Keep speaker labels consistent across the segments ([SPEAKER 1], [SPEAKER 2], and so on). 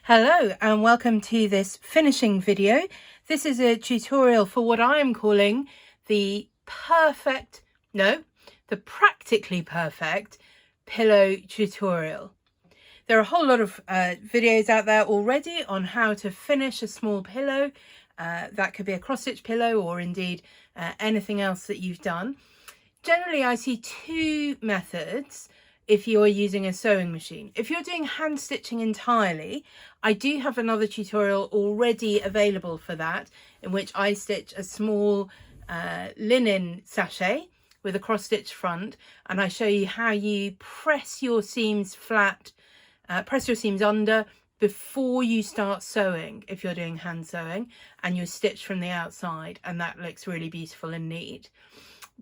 [SPEAKER 1] Hello and welcome to this finishing video. This is a tutorial for what I am calling the practically perfect pillow tutorial. There are a whole lot of videos out there already on how to finish a small pillow. That could be a cross-stitch pillow or indeed anything else that you've done. Generally, I see two methods if you're using a sewing machine. If you're doing hand stitching entirely, I do have another tutorial already available for that, in which I stitch a small linen sachet with a cross stitch front, and I show you how you press your seams flat, press your seams under before you start sewing if you're doing hand sewing, and you stitch from the outside, and that looks really beautiful and neat.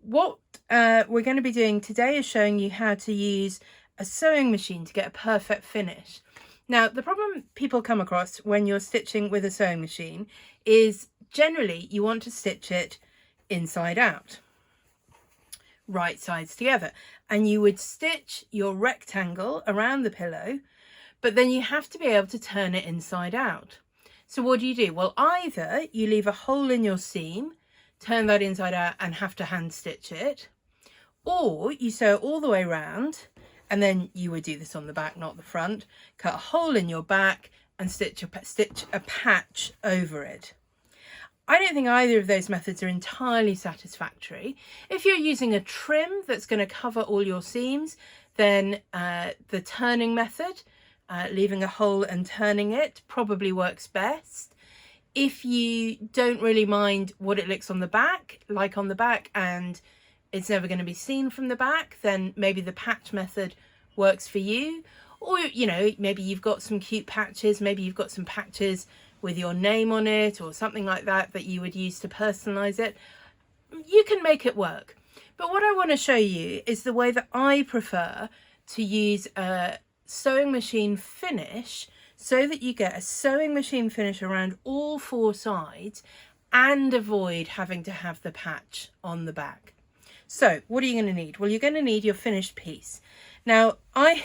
[SPEAKER 1] What we're going to be doing today is showing you how to use a sewing machine to get a perfect finish. Now, the problem people come across when you're stitching with a sewing machine is generally you want to stitch it inside out, right sides together, and you would stitch your rectangle around the pillow, but then you have to be able to turn it inside out. So what do? Well, either you leave a hole in your seam, turn that inside out and have to hand stitch it, or you sew it all the way around, and then you would do this on the back, not the front, cut a hole in your back and stitch a patch over it. I don't think either of those methods are entirely satisfactory. If you're using a trim that's going to cover all your seams, then the turning method, leaving a hole and turning it, probably works best. If you don't really mind what it looks on the back, like on the back, and it's never going to be seen from the back, then maybe the patch method works for you. Or, you know, maybe you've got some cute patches, maybe you've got some patches with your name on it or something like that that you would use to personalize it. You can make it work. But what I want to show you is the way that I prefer to use a sewing machine finish, so that you get a sewing machine finish around all four sides and avoid having to have the patch on the back. So what are you going to need? Well, you're going to need your finished piece. Now, I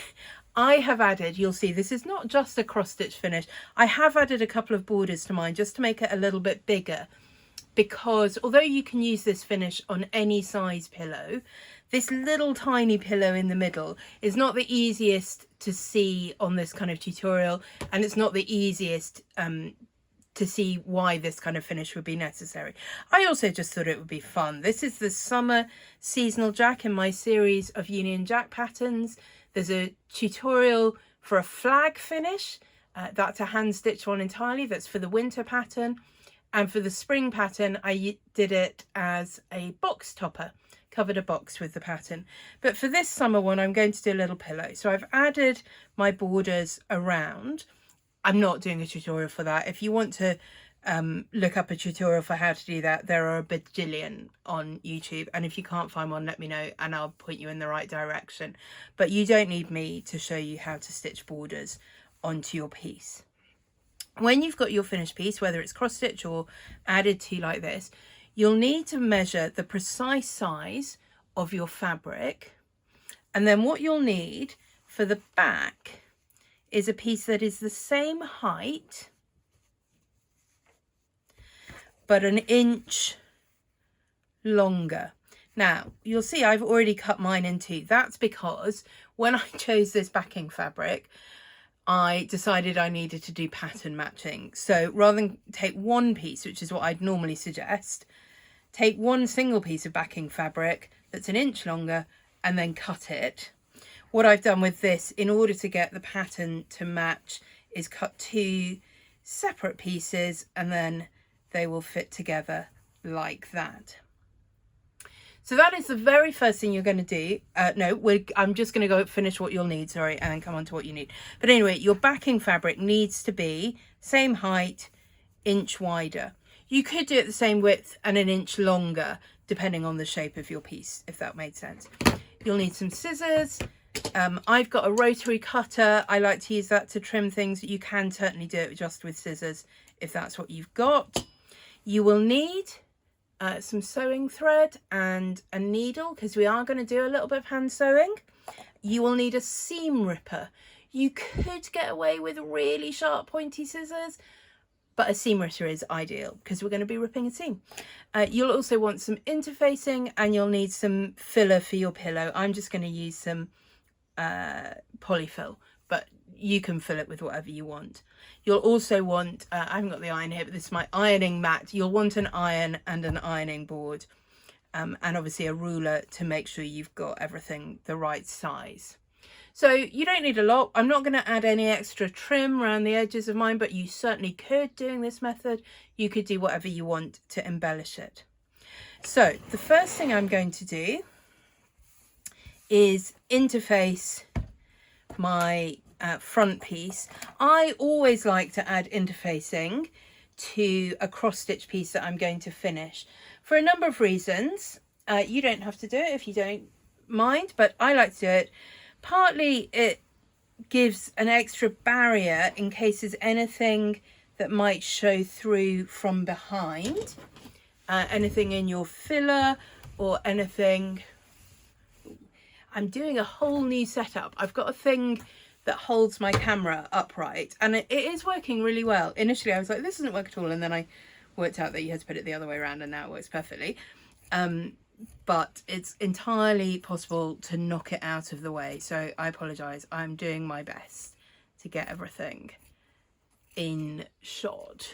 [SPEAKER 1] have added, you'll see this is not just a cross stitch finish. I have added a couple of borders to mine just to make it a little bit bigger, because although you can use this finish on any size pillow, this little tiny pillow in the middle is not the easiest to see on this kind of tutorial, and it's not the easiest to see why this kind of finish would be necessary. I also just thought it would be fun. This is the summer seasonal jack in my series of Union Jack patterns. There's a tutorial for a flag finish. That's a hand stitch one entirely. That's for the winter pattern. And for the spring pattern, I did it as a box topper, covered a box with the pattern. But for this summer one, I'm going to do a little pillow. So I've added my borders around. I'm not doing a tutorial for that. If you want to look up a tutorial for how to do that, there are a bajillion on YouTube. And if you can't find one, let me know and I'll point you in the right direction. But you don't need me to show you how to stitch borders onto your piece. When you've got your finished piece, whether it's cross stitch or added to like this, you'll need to measure the precise size of your fabric. And then what you'll need for the back is a piece that is the same height, but an inch longer. Now, you'll see I've already cut mine in two. That's because when I chose this backing fabric, I decided I needed to do pattern matching. So rather than take one piece, which is what I'd normally suggest, take one single piece of backing fabric that's an inch longer and then cut it. What I've done with this, in order to get the pattern to match, is cut two separate pieces and then they will fit together like that. So that is the very first thing you're going to do. I'm just going to go finish what you'll need, sorry, and then come on to what you need. But anyway, your backing fabric needs to be same height, inch wider. You could do it the same width and an inch longer, depending on the shape of your piece, if that made sense. You'll need some scissors. I've got a rotary cutter. I like to use that to trim things. You can certainly do it just with scissors if that's what you've got. You will need some sewing thread and a needle, because we are going to do a little bit of hand sewing. You will need a seam ripper. You could get away with really sharp pointy scissors, but a seam ritter is ideal because we're going to be ripping a seam. You'll also want some interfacing, and you'll need some filler for your pillow. I'm just going to use some polyfill, but you can fill it with whatever you want. You'll also want, I haven't got the iron here, but this is my ironing mat. You'll want an iron and an ironing board, and obviously a ruler to make sure you've got everything the right size. So you don't need a lot. I'm not going to add any extra trim around the edges of mine, but you certainly could doing this method. You could do whatever you want to embellish it. So the first thing I'm going to do is interface my front piece. I always like to add interfacing to a cross stitch piece that I'm going to finish for a number of reasons. You don't have to do it if you don't mind, but I like to do it. Partly it gives an extra barrier in case there's anything that might show through from behind, anything in your filler or anything. I'm doing a whole new setup. I've got a thing that holds my camera upright, and it is working really well. Initially I was like, this doesn't work at all, and then I worked out that you had to put it the other way around, and now it works perfectly. But it's entirely possible to knock it out of the way, so I apologize. I'm doing my best to get everything in shot.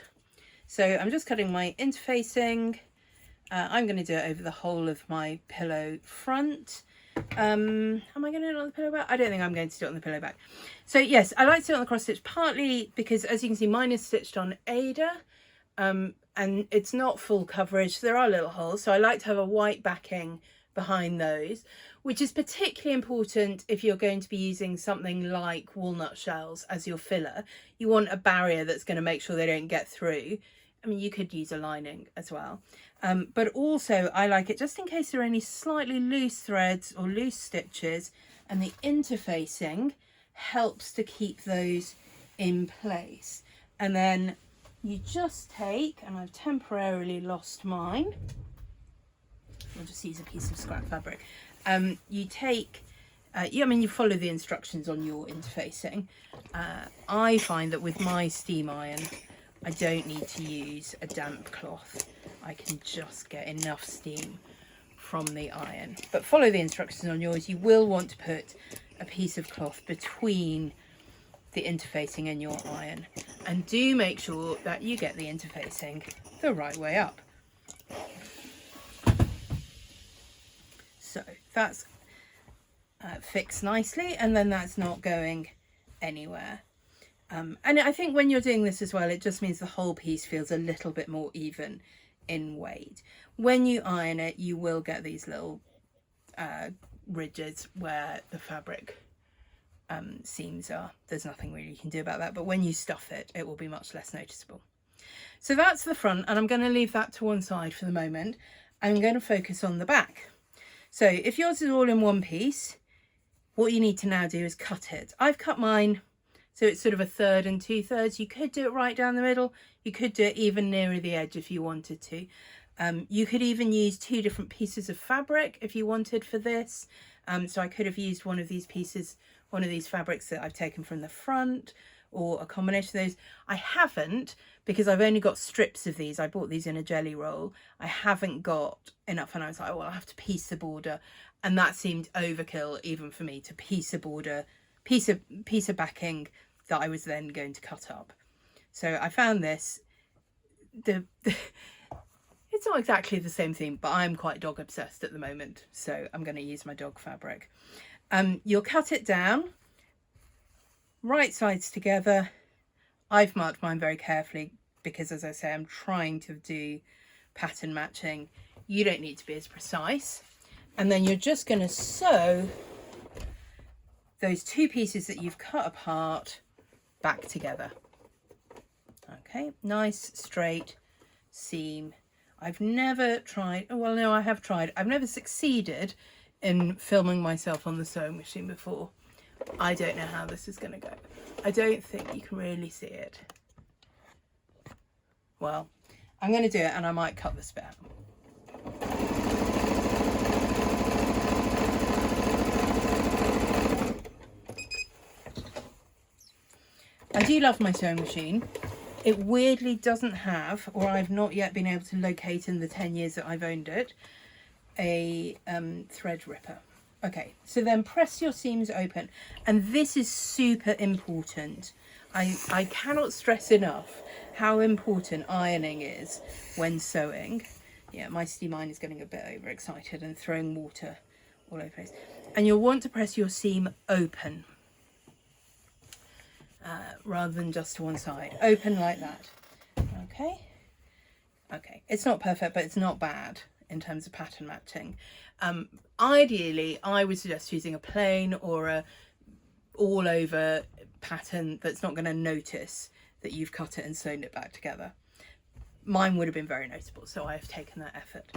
[SPEAKER 1] So I'm just cutting my interfacing. I'm going to do it over the whole of my pillow front. Am I going to do it on the pillow back? I don't think I'm going to do it on the pillow back. So yes, I like to do it on the cross stitch, partly because, as you can see, mine is stitched on Aida, and it's not full coverage. There are little holes, so I like to have a white backing behind those, which is particularly important if you're going to be using something like walnut shells as your filler. You want a barrier that's going to make sure they don't get through. I mean, you could use a lining as well, but also I like it just in case there are any slightly loose threads or loose stitches, and the interfacing helps to keep those in place. And then you just take, and I've temporarily lost mine, I'll just use a piece of scrap fabric. You take, you follow the instructions on your interfacing. I find that with my steam iron, I don't need to use a damp cloth. I can just get enough steam from the iron. But follow the instructions on yours. You will want to put a piece of cloth between the interfacing and your iron, and do make sure that you get the interfacing the right way up. So that's fixed nicely, and then that's not going anywhere. And I think when you're doing this as well, it just means the whole piece feels a little bit more even in weight. When you iron it, you will get these little ridges where the fabric seams are. There's nothing really you can do about that, but when you stuff it, it will be much less noticeable. So that's the front, and I'm going to leave that to one side for the moment. I'm going to focus on the back. So if yours is all in one piece, what you need to now do is cut it. I've cut mine so it's sort of 1/3 and 2/3. You could do it right down the middle. You could do it even nearer the edge if you wanted to. You could even use 2 different pieces of fabric if you wanted for this. So I could have used one of these pieces, one of these fabrics that I've taken from the front, or a combination of those. I haven't, because I've only got strips of these. I bought these in a jelly roll. I haven't got enough, and I was like, well, I'll have to piece the border, and that seemed overkill even for me to piece a border, piece of backing that I was then going to cut up. So I found this. It's not exactly the same thing, but I'm quite dog obsessed at the moment, so I'm going to use my dog fabric. You'll cut it down, right sides together. I've marked mine very carefully because, as I say, I'm trying to do pattern matching. You don't need to be as precise. And then you're just going to sew those 2 pieces that you've cut apart back together. Okay, nice straight seam. I've never tried, oh well, no, I have tried. I've never succeeded in filming myself on the sewing machine before. I don't know how this is going to go. I don't think you can really see it. Well, I'm going to do it, and I might cut this bit out. I do love my sewing machine. It weirdly doesn't have, or I've not yet been able to locate in the 10 years that I've owned it, a thread ripper. Okay, so then press your seams open, and this is super important. I cannot stress enough how important ironing is when sewing. Yeah, my steam iron is getting a bit overexcited and throwing water all over the place. And you'll want to press your seam open rather than just to one side. Open like that. Okay. Okay, it's not perfect, but it's not bad in terms of pattern matching. Ideally, I would suggest using a plain or a all over pattern that's not going to notice that you've cut it and sewn it back together. Mine would have been very noticeable, so I have taken that effort.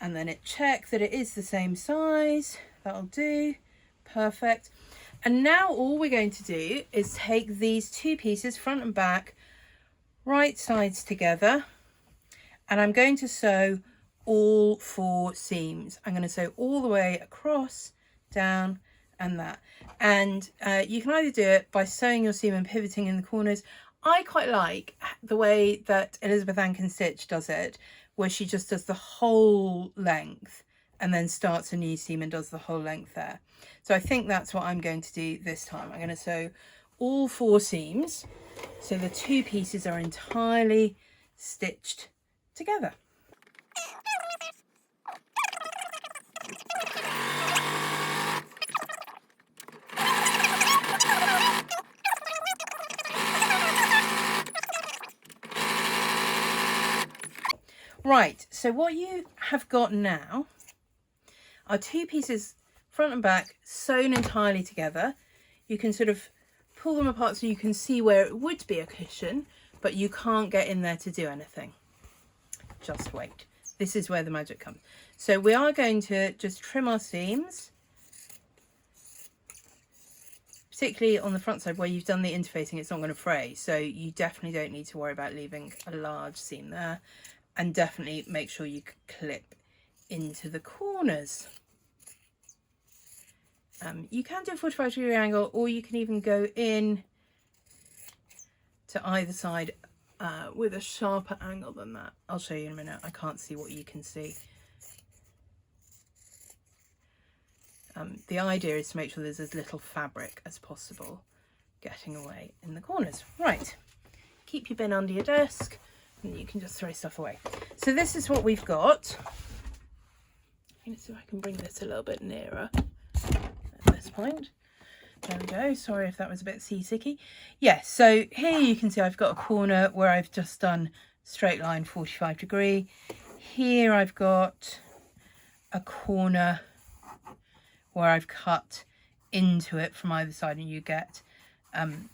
[SPEAKER 1] And then check that it is the same size. That'll do. Perfect. And now all we're going to do is take these two pieces, front and back, right sides together, and I'm going to sew all 4 seams. I'm going to sew all the way across, down, and that. And you can either do it by sewing your seam and pivoting in the corners. I quite like the way that Elizabeth Ann Stitch does it, where she just does the whole length and then starts a new seam and does the whole length there. So I think that's what I'm going to do this time. I'm going to sew all 4 seams so the 2 pieces are entirely stitched together. Right, so what you have got now are 2 pieces front and back sewn entirely together. You can sort of pull them apart so you can see where it would be a cushion, but you can't get in there to do anything. Just wait. This is where the magic comes. So we are going to just trim our seams, particularly on the front side where you've done the interfacing. It's not going to fray, so you definitely don't need to worry about leaving a large seam there. And definitely make sure you clip into the corners. You can do a 45-degree angle, or you can even go in to either side with a sharper angle than that. I'll show you in a minute. I can't see what you can see. The idea is to make sure there's as little fabric as possible getting away in the corners. Right, keep your bin under your desk and you can just throw stuff away. So this is what we've got. Let's see if I can bring this a little bit nearer at this point. There we go. Sorry if that was a bit seasicky. Yes, so here you can see I've got a corner where I've just done straight line 45 degree. Here I've got a corner where I've cut into it from either side, and you get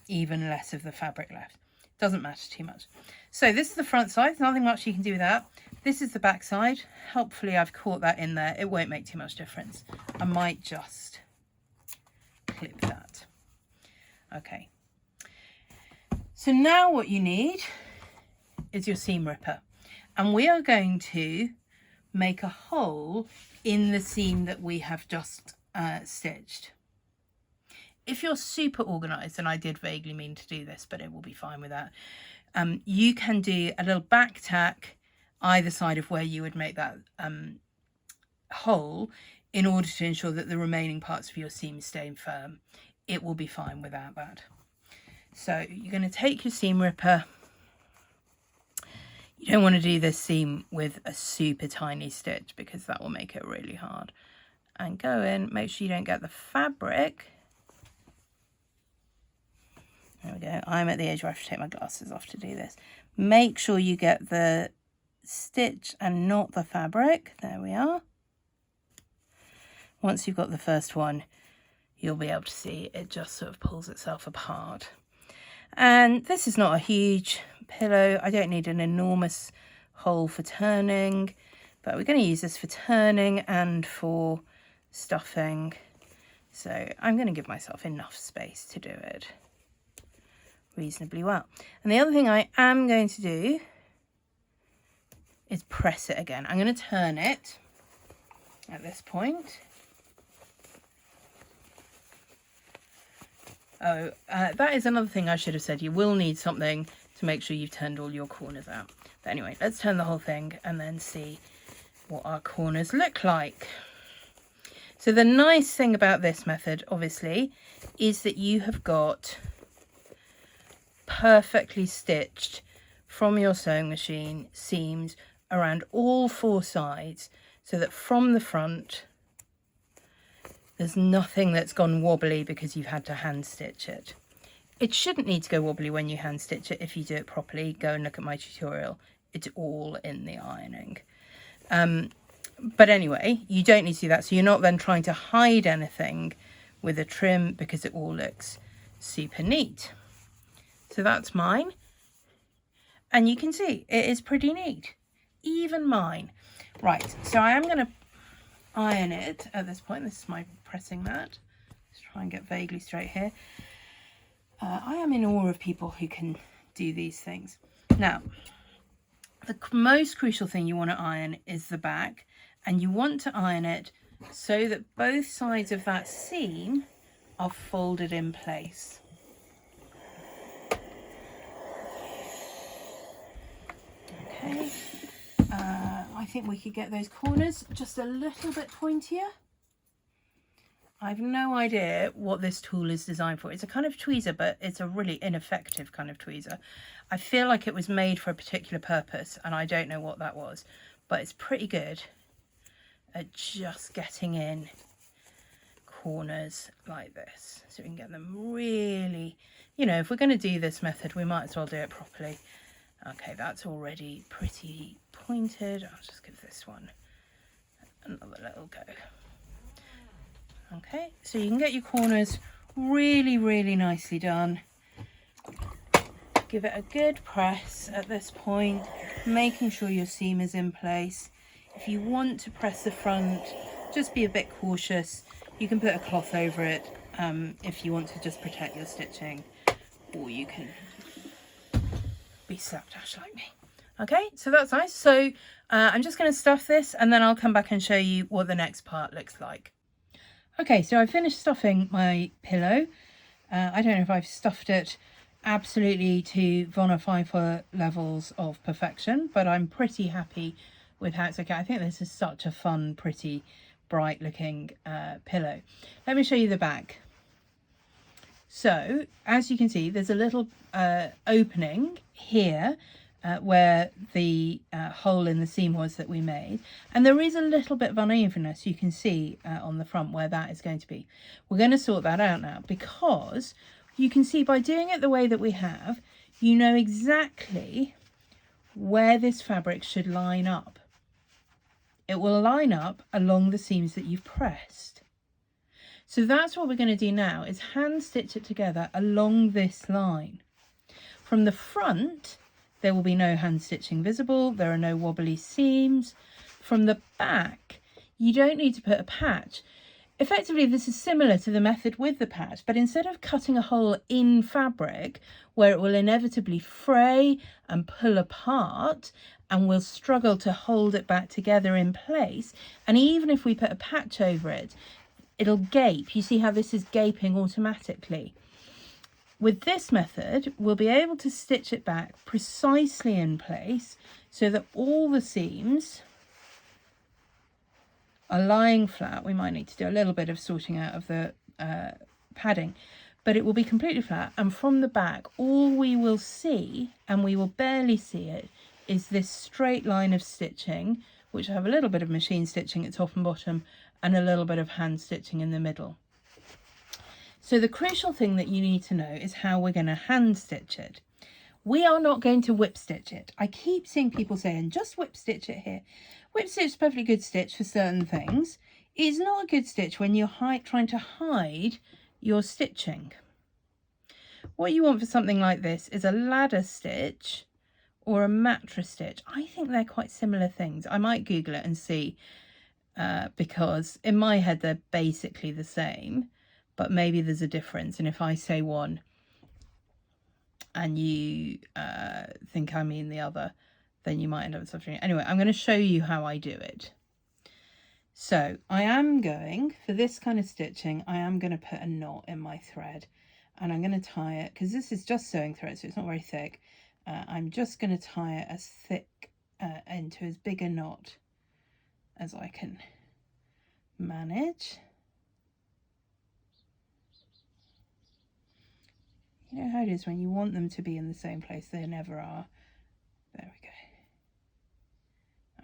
[SPEAKER 1] even less of the fabric left. Doesn't matter too much. So this is the front side. There's nothing much you can do with that. This is the back side. Hopefully I've caught that in there. It won't make too much difference. I might just clip that. Okay. So now what you need is your seam ripper. And we are going to make a hole in the seam that we have just stitched. If you're super organized, and I did vaguely mean to do this, but it will be fine with that, you can do a little back tack either side of where you would make that hole in order to ensure that the remaining parts of your seam stay firm. It will be fine without that. So you're going to take your seam ripper. You don't want to do this seam with a super tiny stitch because that will make it really hard. And go in, make sure you don't get the fabric. There we go. I'm at the age where I have to take my glasses off to do this. Make sure you get the stitch and not the fabric. There we are. Once you've got the first one, you'll be able to see it just sort of pulls itself apart. And this is not a huge pillow. I don't need an enormous hole for turning, but we're going to use this for turning and for stuffing. So I'm going to give myself enough space to do it reasonably well. And the other thing I am going to do is press it again. I'm going to turn it at this point. Oh, that is another thing I should have said. You will need something to make sure you've turned all your corners out. But anyway, let's turn the whole thing and then see what our corners look like. So the nice thing about this method, obviously, is that you have got perfectly stitched from your sewing machine seams around all 4 sides, so that from the front there's nothing that's gone wobbly because you've had to hand stitch it. It shouldn't need to go wobbly when you hand stitch it if you do it properly. Go and look at my tutorial. It's all in the ironing. But anyway, you don't need to do that. So you're not then trying to hide anything with a trim because it all looks super neat. So that's mine. And you can see it is pretty neat. Even mine. Right, so I am going to iron it at this point. This is my pressing mat. Let's try and get vaguely straight here. I am in awe of people who can do these things. Now, the most crucial thing you want to iron is the back, and you want to iron it so that both sides of that seam are folded in place. Okay, I think we could get those corners just a little bit pointier. I've no idea what this tool is designed for. It's a kind of tweezer, but it's a really ineffective kind of tweezer. I feel like it was made for a particular purpose, and I don't know what that was, but it's pretty good at just getting in corners like this. So we can get them really, you know, if we're going to do this method, we might as well do it properly. Okay, that's already pretty pointed. I'll just give this one another little go. Okay, so you can get your corners really, really nicely done. Give it a good press at this point, making sure your seam is in place. If you want to press the front, just be a bit cautious. You can put a cloth over it if you want to just protect your stitching, or you can be slapdash like me. Okay, so that's nice. So I'm just going to stuff this, and then I'll come back and show you what the next part looks like. Okay, so I finished stuffing my pillow. I don't know if I've stuffed it absolutely to Von Pfeiffer levels of perfection, but I'm pretty happy with how it's looking. I think this is such a fun, pretty, bright looking pillow. Let me show you the back. So, as you can see, there's a little opening here where the hole in the seam was that we made, and there is a little bit of unevenness you can see on the front where that is going to be. We're going to sort that out now, because you can see by doing it the way that we have, you know exactly where this fabric should line up. It will line up along the seams that you've pressed. So that's what we're going to do now, is hand stitch it together along this line. From the front, there will be no hand stitching visible. There are no wobbly seams. From the back, you don't need to put a patch. Effectively, this is similar to the method with the patch, but instead of cutting a hole in fabric where it will inevitably fray and pull apart and we'll struggle to hold it back together in place, and even if we put a patch over it, it'll gape. You see how this is gaping automatically. With this method, we'll be able to stitch it back precisely in place so that all the seams are lying flat. We might need to do a little bit of sorting out of the padding, but it will be completely flat. And from the back, all we will see, and we will barely see it, is this straight line of stitching, which I have a little bit of machine stitching at top and bottom and a little bit of hand stitching in the middle. So the crucial thing that you need to know is how we're going to hand stitch it. We are not going to whip stitch it. I keep seeing people saying, just whip stitch it here. Whip stitch is a perfectly good stitch for certain things. It's not a good stitch when you're trying to hide your stitching. What you want for something like this is a ladder stitch or a mattress stitch. I think they're quite similar things. I might Google it and see, because in my head they're basically the same, but maybe there's a difference. And if I say one and you think I mean the other, then you might end up with something. Anyway, I'm going to show you how I do it. So I am going, for this kind of stitching, I am going to put a knot in my thread. and I'm going to tie it, because this is just sewing thread, so it's not very thick. I'm just going to tie it as thick into as big a knot as I can manage. You know how it is when you want them to be in the same place, they never are. There we go.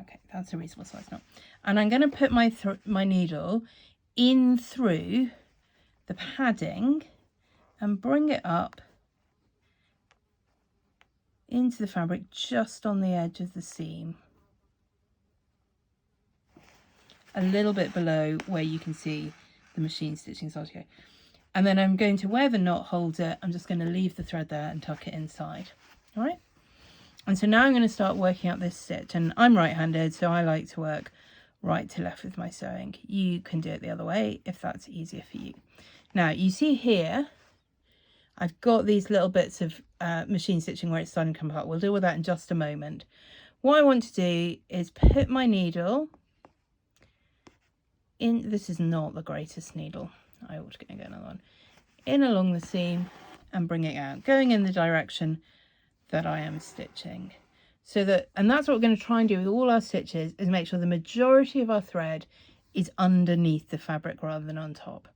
[SPEAKER 1] Okay, that's a reasonable size knot. And I'm going to put my needle in through the padding and bring it up into the fabric just on the edge of the seam, a little bit below where you can see the machine stitching starting to go. And then I'm going to, where the knot holds it, I'm just going to leave the thread there and tuck it inside. All right. And so now I'm going to start working out this stitch, and I'm right-handed, so I like to work right to left with my sewing. You can do it the other way if that's easier for you. Now you see here, I've got these little bits of machine stitching where it's starting to come apart. We'll deal with that in just a moment. What I want to do is put my needle in, this is not the greatest needle, I ought to get another one, in along the seam and bring it out, going in the direction that I am stitching. So that, and that's what we're going to try and do with all our stitches, is make sure the majority of our thread is underneath the fabric rather than on top.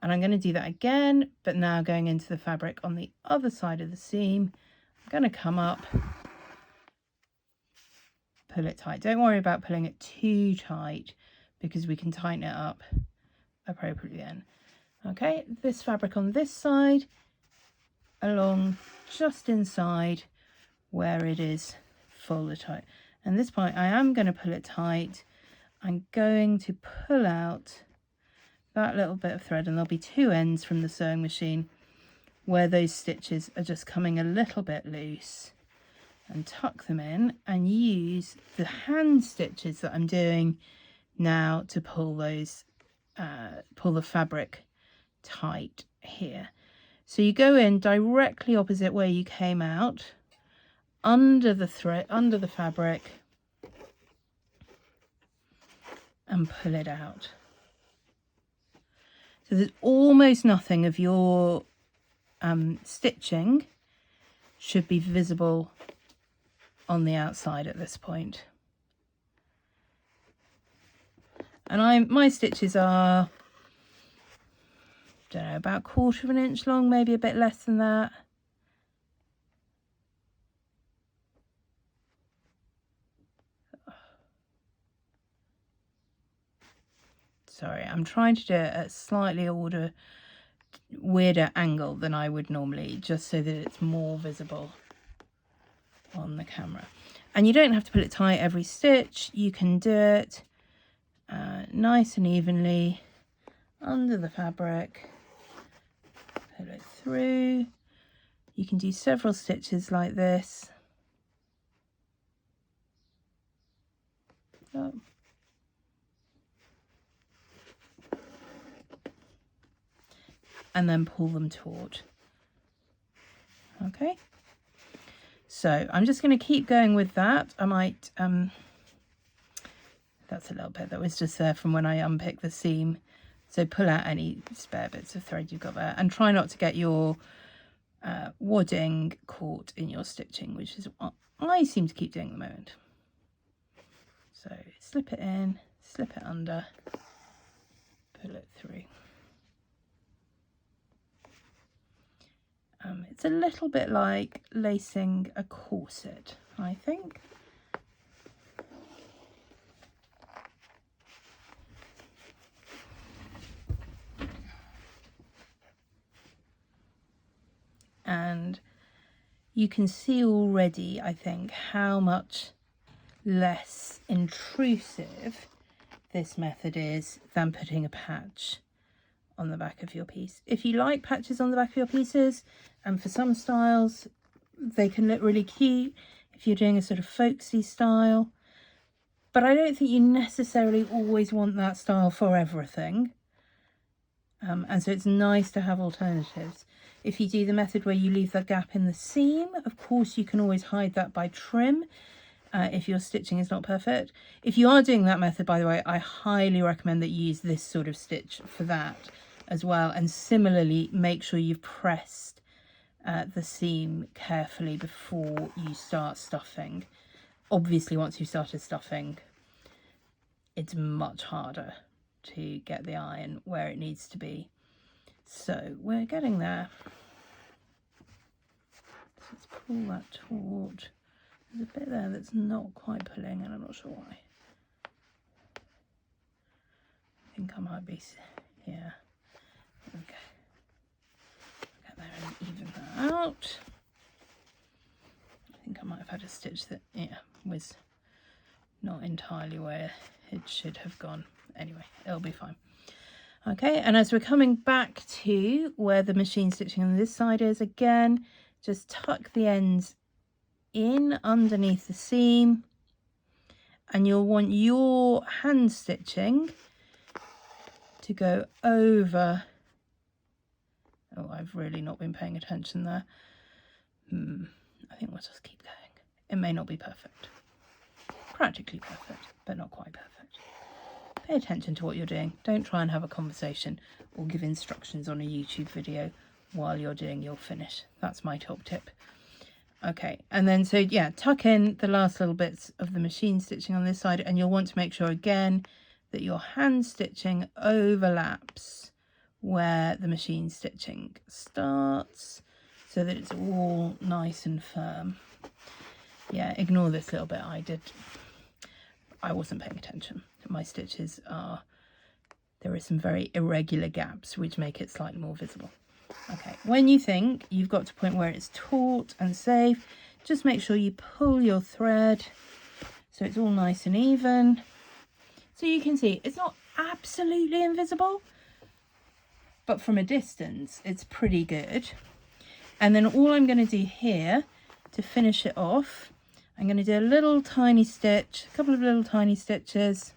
[SPEAKER 1] And I'm going to do that again, but now going into the fabric on the other side of the seam. I'm going to come up, pull it tight. Don't worry about pulling it too tight, because we can tighten it up appropriately then. Okay, this fabric on this side, along just inside where it is folded tight. And this point I am going to pull it tight. I'm going to pull out that little bit of thread, and there'll be two ends from the sewing machine where those stitches are just coming a little bit loose, and tuck them in and use the hand stitches that I'm doing now to pull those pull the fabric tight here. So you go in directly opposite where you came out, under the thread, under the fabric, and pull it out. So there's almost nothing of your stitching should be visible on the outside at this point. And my stitches are, don't know, about 1/4 inch long, maybe a bit less than that. Sorry, I'm trying to do it at slightly weirder angle than I would normally, just so that it's more visible on the camera. And you don't have to pull it tight every stitch. You can do it nice and evenly under the fabric, pull it through. You can do several stitches like this. Oh. And then pull them taut. Okay, so I'm just going to keep going with that. I might that's a little bit that was just there from when I unpicked the seam, so pull out any spare bits of thread you've got there, and try not to get your wadding caught in your stitching, which is what I seem to keep doing at the moment. So slip it in, slip it under, pull it through. It's a little bit like lacing a corset, I think. And you can see already, I think, how much less intrusive this method is than putting a patch on the back of your piece. If you like patches on the back of your pieces, and for some styles they can look really cute if you're doing a sort of folksy style, but I don't think you necessarily always want that style for everything, and so it's nice to have alternatives. If you do the method where you leave the gap in the seam, of course you can always hide that by trim if your stitching is not perfect. If you are doing that method, by the way, I highly recommend that you use this sort of stitch for that, as well. And similarly, make sure you've pressed the seam carefully before you start stuffing. Obviously, once you've started stuffing, it's much harder to get the iron where it needs to be. So we're getting there. So let's pull that taut. There's a bit there that's not quite pulling, and I'm not sure why. I think I might be here. Okay. Get there and even that out. I think I might have had a stitch that, yeah, was not entirely where it should have gone. Anyway, it'll be fine. Okay, and as we're coming back to where the machine stitching on this side is, again, just tuck the ends in underneath the seam, and you'll want your hand stitching to go over. Oh, I've really not been paying attention there. I think we'll just keep going. It may not be perfect. Practically perfect, but not quite perfect. Pay attention to what you're doing. Don't try and have a conversation or give instructions on a YouTube video while you're doing your finish. That's my top tip. Okay, and then so yeah, tuck in the last little bits of the machine stitching on this side, and you'll want to make sure again that your hand stitching overlaps where the machine stitching starts, so that it's all nice and firm. Yeah, ignore this little bit. I wasn't paying attention. My stitches are, there are some very irregular gaps which make it slightly more visible. Okay, when you think you've got to a point where it's taut and safe, just make sure you pull your thread so it's all nice and even. So you can see it's not absolutely invisible, but from a distance it's pretty good. And then all I'm going to do here to finish it off, I'm going to do a little tiny stitch, a couple of little tiny stitches,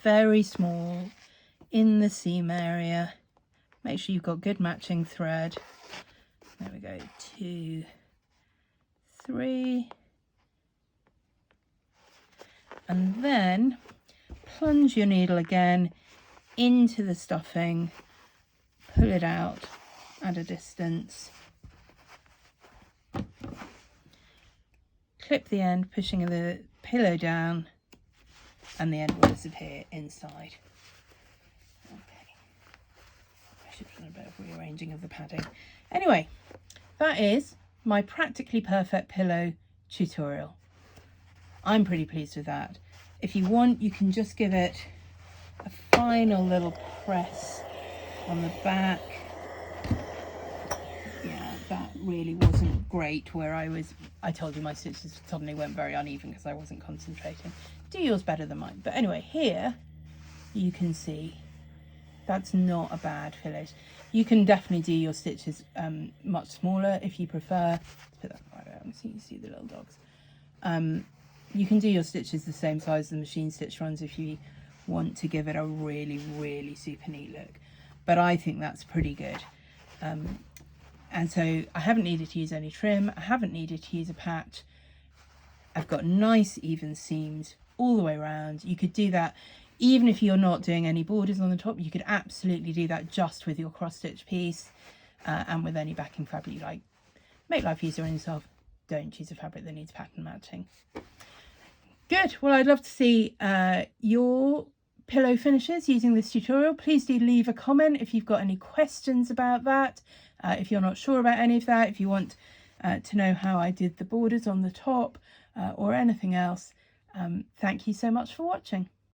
[SPEAKER 1] very small, in the seam area. Make sure you've got good matching thread. There we go, 2, 3. And then plunge your needle again into the stuffing, pull it out at a distance, clip the end, pushing the pillow down, and the end will disappear inside. Okay, I should have done a bit of rearranging of the padding. Anyway, that is my practically perfect pillow tutorial. I'm pretty pleased with that. If you want, you can just give it a final little press on the back. Yeah, that really wasn't great where I told you my stitches suddenly went very uneven because I wasn't concentrating. Do yours better than mine. But anyway, here you can see that's not a bad finish. You can definitely do your stitches much smaller if you prefer. Let's put that right out so you can see the little dogs. You can do your stitches the same size as the machine stitch runs if you want to give it a really, really super neat look. But I think that's pretty good. And so I haven't needed to use any trim. I haven't needed to use a patch. I've got nice even seams all the way around. You could do that even if you're not doing any borders on the top. You could absolutely do that just with your cross stitch piece and with any backing fabric you like. Make life easier on yourself. Don't choose a fabric that needs pattern matching. Good. Well, I'd love to see your pillow finishes using this tutorial. Please do leave a comment if you've got any questions about that. If you're not sure about any of that, if you want to know how I did the borders on the top or anything else. Thank you so much for watching.